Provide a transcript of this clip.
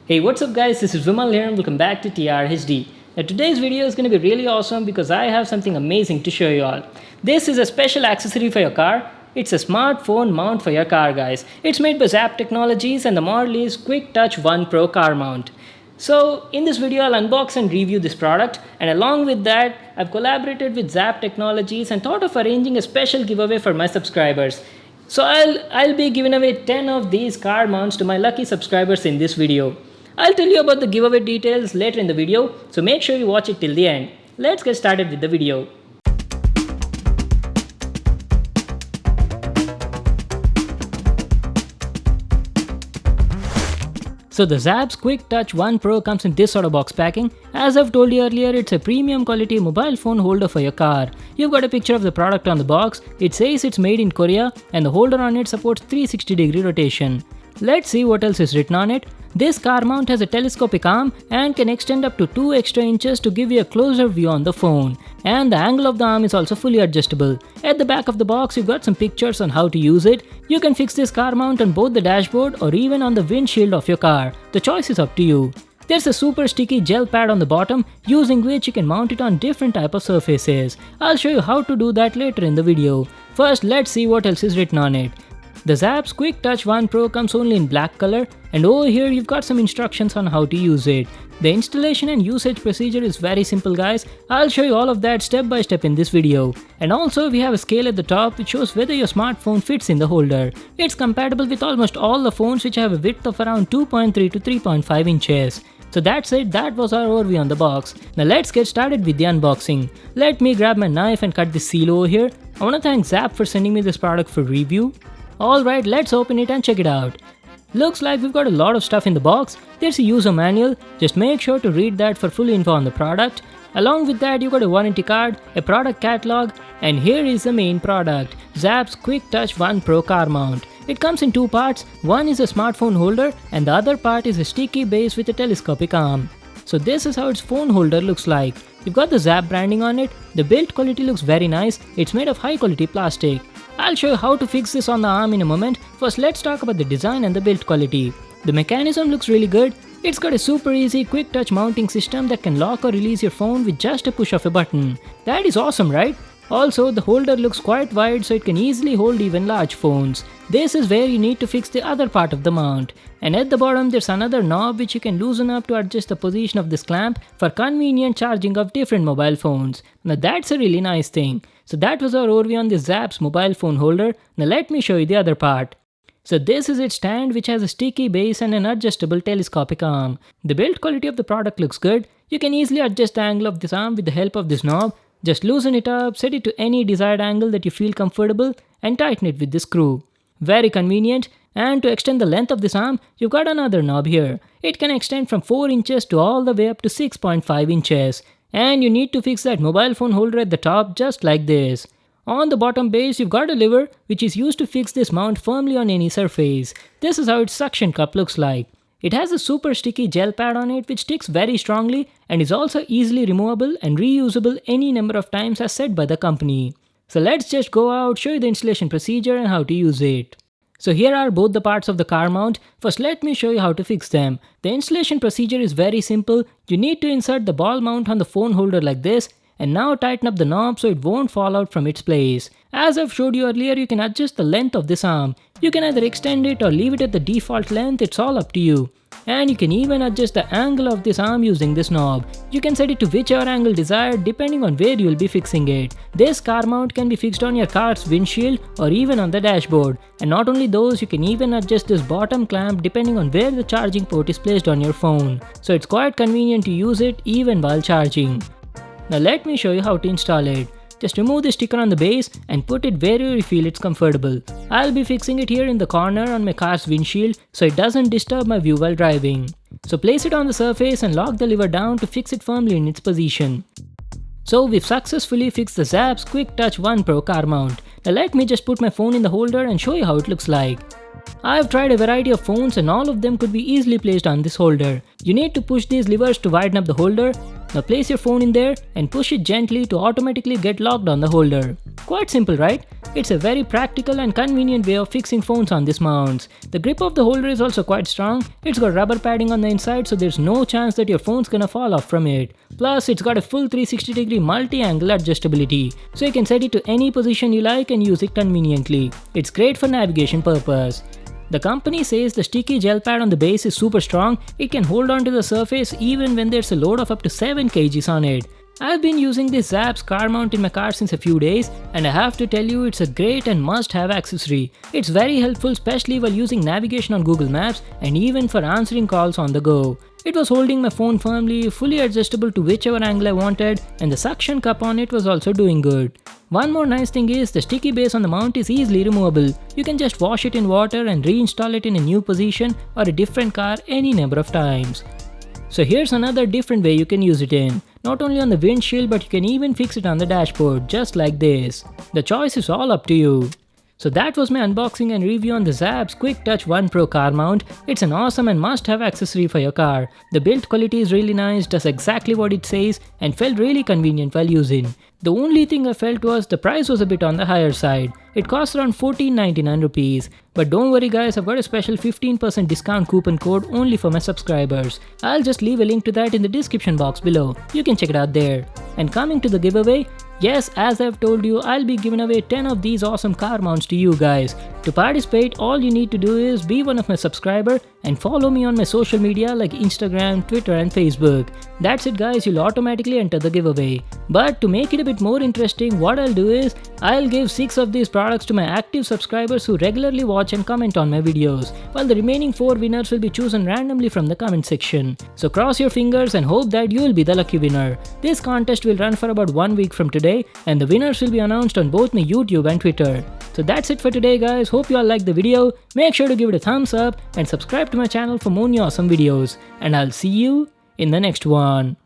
Hey, what's up guys, this is Vimal here and welcome back to TRHD. Now today's video is going to be really awesome because I have something amazing to show you all. This is a special accessory for your car. It's a smartphone mount for your car guys. It's made by Zaap Technologies and the model is Quick Touch 1 Pro Car Mount. So in this video I'll unbox and review this product, and along with that I've collaborated with Zaap Technologies and thought of arranging a special giveaway for my subscribers. So I'll be giving away 10 of these car mounts to my lucky subscribers in this video. I'll tell you about the giveaway details later in the video, so make sure you watch it till the end. Let's get started with the video. So the Zaap's Quick Touch 1 Pro comes in this sort of box packing. As I've told you earlier, it's a premium quality mobile phone holder for your car. You've got a picture of the product on the box. It says it's made in Korea and the holder on it supports 360-degree rotation. Let's see what else is written on it. This car mount has a telescopic arm and can extend up to 2 extra inches to give you a closer view on the phone. And the angle of the arm is also fully adjustable. At the back of the box, you've got some pictures on how to use it. You can fix this car mount on both the dashboard or even on the windshield of your car. The choice is up to you. There's a super sticky gel pad on the bottom, using which you can mount it on different type of surfaces. I'll show you how to do that later in the video. First, let's see what else is written on it. The Zaap's Quick Touch 1 Pro comes only in black color, and over here you've got some instructions on how to use it. The installation and usage procedure is very simple guys. I'll show you all of that step by step in this video. And also we have a scale at the top which shows whether your smartphone fits in the holder. It's compatible with almost all the phones which have a width of around 2.3 to 3.5 inches. So that's it, that was our overview on the box. Now let's get started with the unboxing. Let me grab my knife and cut this seal over here. I wanna thank Zaap for sending me this product for review. Alright, let's open it and check it out. Looks like we've got a lot of stuff in the box. There's a user manual, just make sure to read that for full info on the product. Along with that, you got a warranty card, a product catalog, and here is the main product, Zaap's Quick Touch 1 Pro Car Mount. It comes in two parts, one is a smartphone holder and the other part is a sticky base with a telescopic arm. So this is how its phone holder looks like. You've got the Zaap branding on it, the build quality looks very nice, it's made of high quality plastic. I'll show you how to fix this on the arm in a moment. First let's talk about the design and the build quality. The mechanism looks really good. It's got a super easy quick touch mounting system that can lock or release your phone with just a push of a button. That is awesome, right? Also, the holder looks quite wide so it can easily hold even large phones. This is where you need to fix the other part of the mount. And at the bottom there's another knob which you can loosen up to adjust the position of this clamp for convenient charging of different mobile phones. Now that's a really nice thing. So that was our overview on this Zaap's mobile phone holder. Now let me show you the other part. So this is its stand which has a sticky base and an adjustable telescopic arm. The build quality of the product looks good. You can easily adjust the angle of this arm with the help of this knob. Just loosen it up, set it to any desired angle that you feel comfortable and tighten it with the screw. Very convenient. And to extend the length of this arm, you've got another knob here. It can extend from 4 inches to all the way up to 6.5 inches. And you need to fix that mobile phone holder at the top just like this. On the bottom base, you've got a lever which is used to fix this mount firmly on any surface. This is how its suction cup looks like. It has a super sticky gel pad on it which sticks very strongly and is also easily removable and reusable any number of times as said by the company. So let's just go out, show you the installation procedure and how to use it. So here are both the parts of the car mount. First let me show you how to fix them. The installation procedure is very simple. You need to insert the ball mount on the phone holder like this and now tighten up the knob so it won't fall out from its place. As I've showed you earlier, you can adjust the length of this arm. You can either extend it or leave it at the default length, it's all up to you. And you can even adjust the angle of this arm using this knob. You can set it to whichever angle desired depending on where you will be fixing it. This car mount can be fixed on your car's windshield or even on the dashboard. And not only those, you can even adjust this bottom clamp depending on where the charging port is placed on your phone. So it's quite convenient to use it even while charging. Now let me show you how to install it. Just remove the sticker on the base and put it wherever you feel it's comfortable. I'll be fixing it here in the corner on my car's windshield so it doesn't disturb my view while driving. So place it on the surface and lock the lever down to fix it firmly in its position. So we've successfully fixed the Zaap's Quick Touch 1 Pro Car Mount. Now let me just put my phone in the holder and show you how it looks like. I've tried a variety of phones and all of them could be easily placed on this holder. You need to push these levers to widen up the holder. Now place your phone in there and push it gently to automatically get locked on the holder. Quite simple, right? It's a very practical and convenient way of fixing phones on these mounts. The grip of the holder is also quite strong. It's got rubber padding on the inside, so there's no chance that your phone's gonna fall off from it. Plus, it's got a full 360-degree multi-angle adjustability, so you can set it to any position you like and use it conveniently. It's great for navigation purpose. The company says the sticky gel pad on the base is super strong. It can hold on to the surface even when there's a load of up to 7 kgs on it. I've been using this Zaap's car mount in my car since a few days, and I have to tell you it's a great and must-have accessory. It's very helpful, especially while using navigation on Google Maps and even for answering calls on the go. It was holding my phone firmly, fully adjustable to whichever angle I wanted, and the suction cup on it was also doing good. One more nice thing is the sticky base on the mount is easily removable. You can just wash it in water and reinstall it in a new position or a different car any number of times. So here's another different way you can use it in. Not only on the windshield, but you can even fix it on the dashboard, just like this. The choice is all up to you. So that was my unboxing and review on the Zaap's Quick Touch 1 Pro car mount. It's an awesome and must-have accessory for your car. The build quality is really nice, does exactly what it says, and felt really convenient while using. The only thing I felt was the price was a bit on the higher side. It costs around 14.99 rupees. But don't worry guys, I've got a special 15% discount coupon code only for my subscribers. I'll just leave a link to that in the description box below. You can check it out there. And coming to the giveaway, yes, as I've told you, I'll be giving away 10 of these awesome car mounts to you guys. To participate, all you need to do is be one of my subscribers and follow me on my social media like Instagram, Twitter and Facebook. That's it guys, you'll automatically enter the giveaway. But to make it a bit more interesting, what I'll do is, I'll give 6 of these products to my active subscribers who regularly watch and comment on my videos, while the remaining 4 winners will be chosen randomly from the comment section. So cross your fingers and hope that you'll be the lucky winner. This contest will run for about 1 week from today, and the winners will be announced on both my YouTube and Twitter. So that's it for today guys, hope you all liked the video. Make sure to give it a thumbs up and subscribe to my channel for more new awesome videos. And I'll see you in the next one.